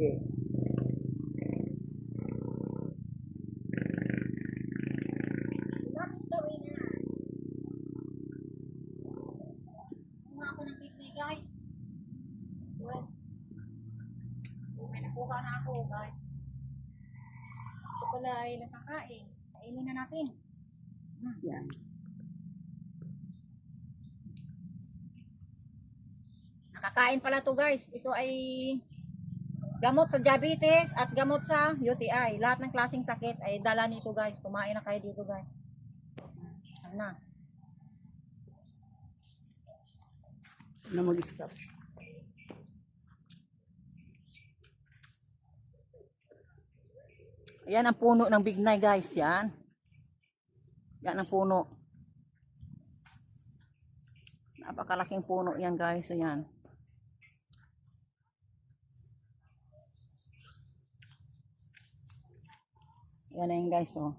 Sige. Bakit gawin na? Kumuha ako ng picnic, guys. Well, may nakuha na ako, guys. Ito pala ay nakakain. Kainin na natin. Yan. Nakakain pala to, guys. Ito ay gamot sa diabetes at gamot sa UTI. Lahat ng klaseng sakit ay dala nito, guys. Kumain na kayo dito, guys. Ano na? Na mag-stop. Yan ang puno ng bignay, guys. Yan. Yan ang puno. Napakalaking puno yan, guys. Ayan. Yan na yun, guys. Oh.